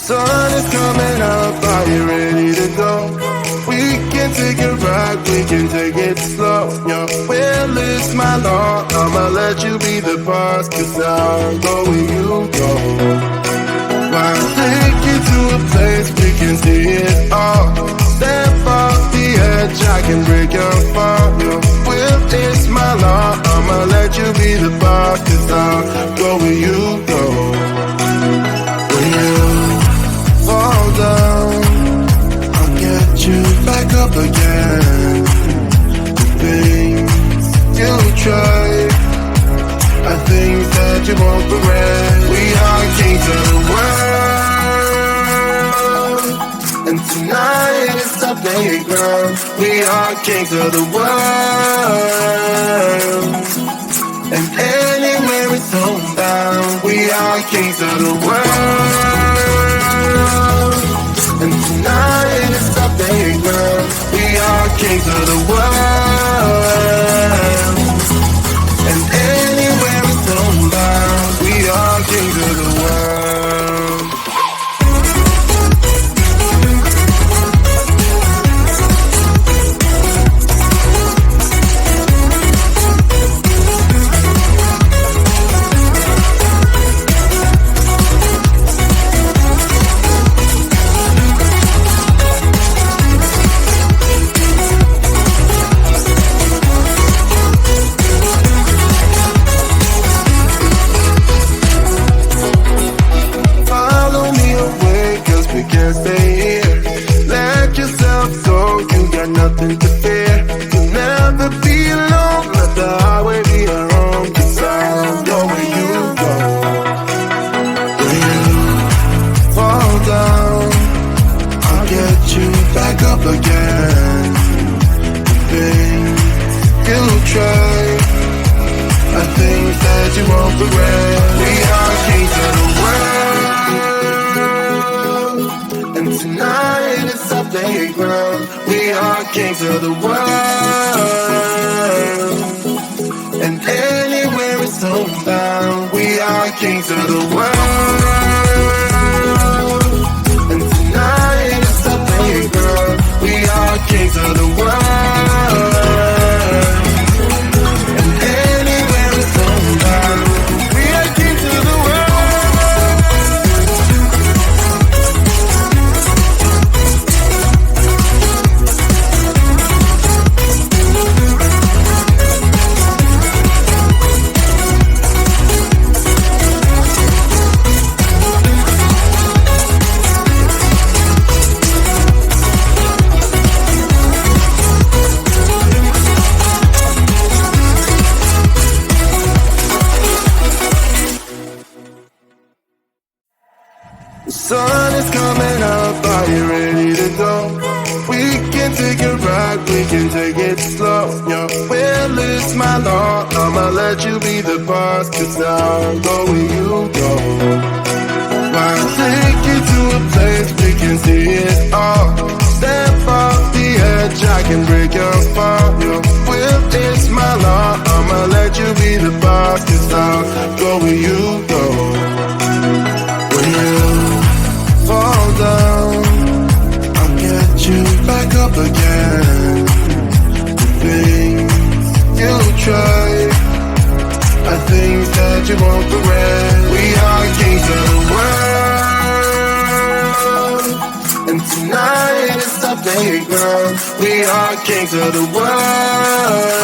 sun is coming up, are you ready to go? We can take it right, we can take it slow. Your will is my law, I'ma let you be the boss, 'cause I'll go where you go. I'll take you to a place we can see it all. Step off the edge, I can break your fall. Your will is my law, I'ma let you be the boss, 'cause I'll go where you go. When you fall down, I'll get you back up again. The things you tried are things that you won't regret. We are kings of the world, and tonight is our playground. We are kings of the world, and anywhere it's homebound. We are kings of the world, and tonight is our playground. We are kings of the world, and anywhere it's homebound. We are kings of the world. Nothing to fear, you'll never be alone. Let the highway be your home, 'cause I'll go where you go. When you fall down, I'll get you back up again. The things you try are things that you won't regret. We are kings of the world, and tonight it's our playground. We are kings of the world, and anywhere it's homebound. We are kings of the world, and tonight it's our playground. We are kings of the world, and anywhere it's homebound. We are kings of the world. The sun is coming up, are you ready to go? We can take it right, we can take it slow. Your will is my law, I'ma let you be the boss, 'cause I'll go where you go. I'll take you to a place we can see it all. Step off the edge, I can break your fall. Your will is my law, I'ma let you be the boss, 'cause I'll go where you go. When you fall down, I'll get you back up again. The things you tried are things that you won't regret. We are kings of the world, and tonight is our playground. We are kings of the world,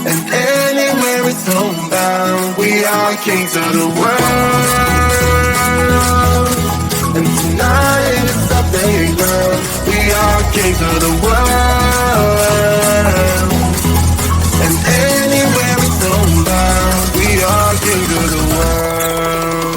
and anywhere it's homebound. We are kings of the world, and tonight is our playground. We are kings of the world, and anywhere it's homebound. We are kings of the world.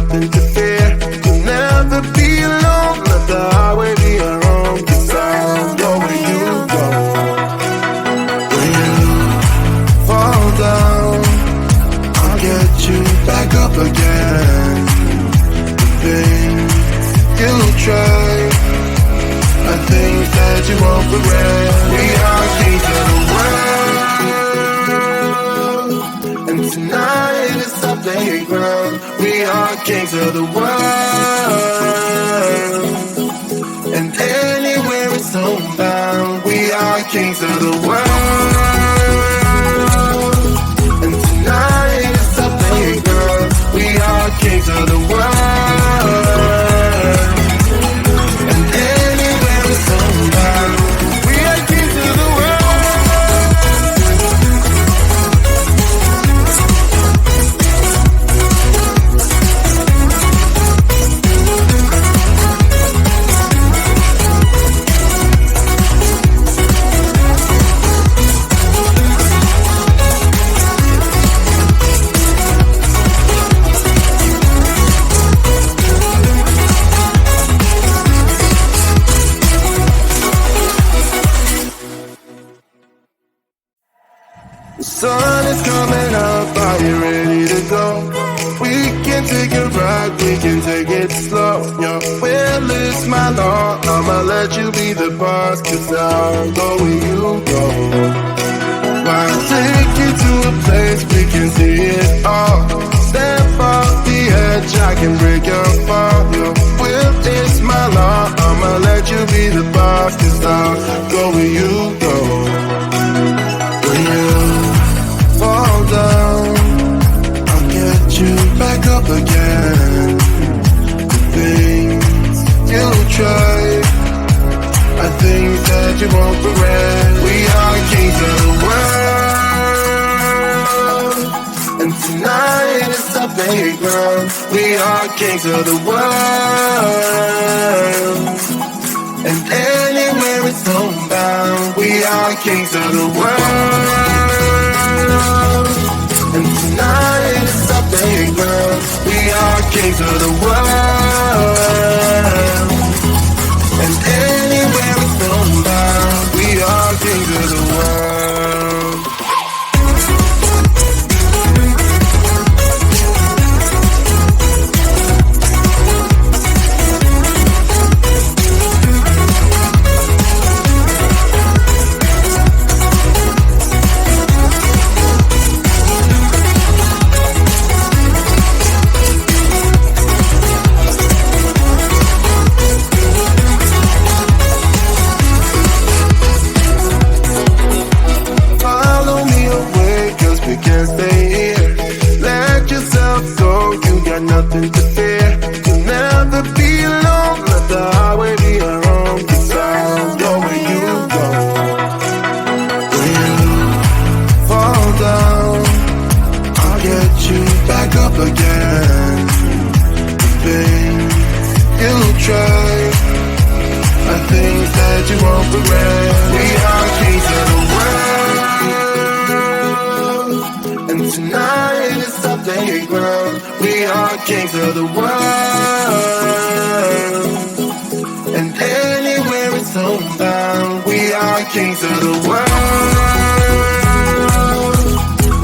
nothing to fear. You'll never be alone, let the highway be our home. 'Cause I'll go where you go. When you fall down, I'll get you back up again. The things you try are things that you won't regret. We are kings of the world, and tonight is our playground. We are kings of the world, and anywhere it's homebound. We are kings of the world, and tonight is our playground. We are kings of the world. Sun is coming up, are you ready to go? We can take it right, we can take it slow. Your will is my law, I'ma let you be the boss. 'Cause I'll go where you go. I'll take you to a place we can see it all. Step off the edge, I can break your fall. Your will is my law, I'ma let you be the boss. 'Cause I'll go where you go. When you fall down, I'll get you back up again. The things you try are things that you won't regret. We are kings of the world, and tonight is our playground. We are kings of the world, and anywhere it's homebound. We are kings of the world, and tonight is our playground. We are kings of the world, and anywhere it's homebound. We are kings of the world. Nothing to fear. You'll never be alone. Let the highway be our home. 'Cause I'll go where you go. When you fall down, I'll get you back up again. The things you try are things that you won't regret. We are kings of the world, and tonight is our playground. We are kings of the world, and anywhere it's homebound. We are kings of the world,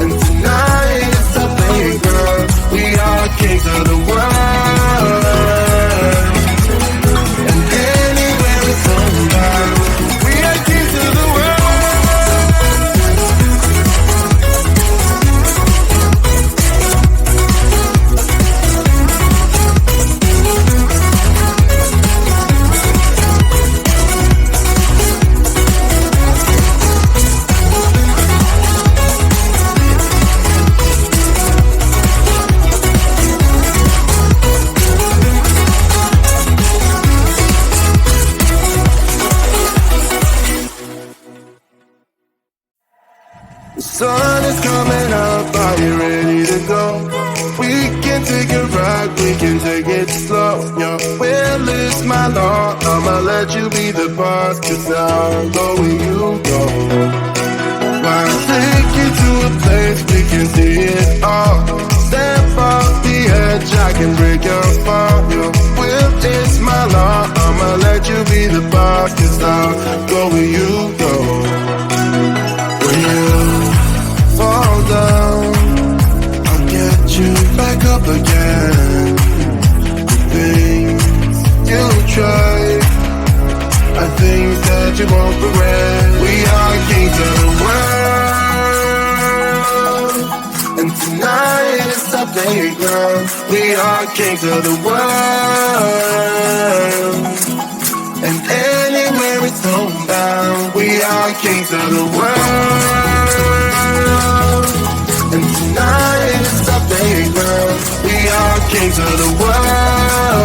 and tonight is our playground. We are kings of the world, and anywhere it's homebound. We are kings of the world. Sun is coming up, are you ready to go? We can take it right, we can take it slow. Your will is my law, I'ma let you be the boss. 'Cause I'll go where you go. I'll take you to a place we can see it all. Step off the edge, much I can break your fall. Your will is my law. I'ma let you be the boss, 'cause I'll go where you go. When you fall down, I'll get you back up again. The things you try are things that you won't regret. We are kings of the world, and tonight is our playground. We are kings of the world, and anywhere it's homebound. We are kings of the world, and tonight is our playground. We are kings of the world,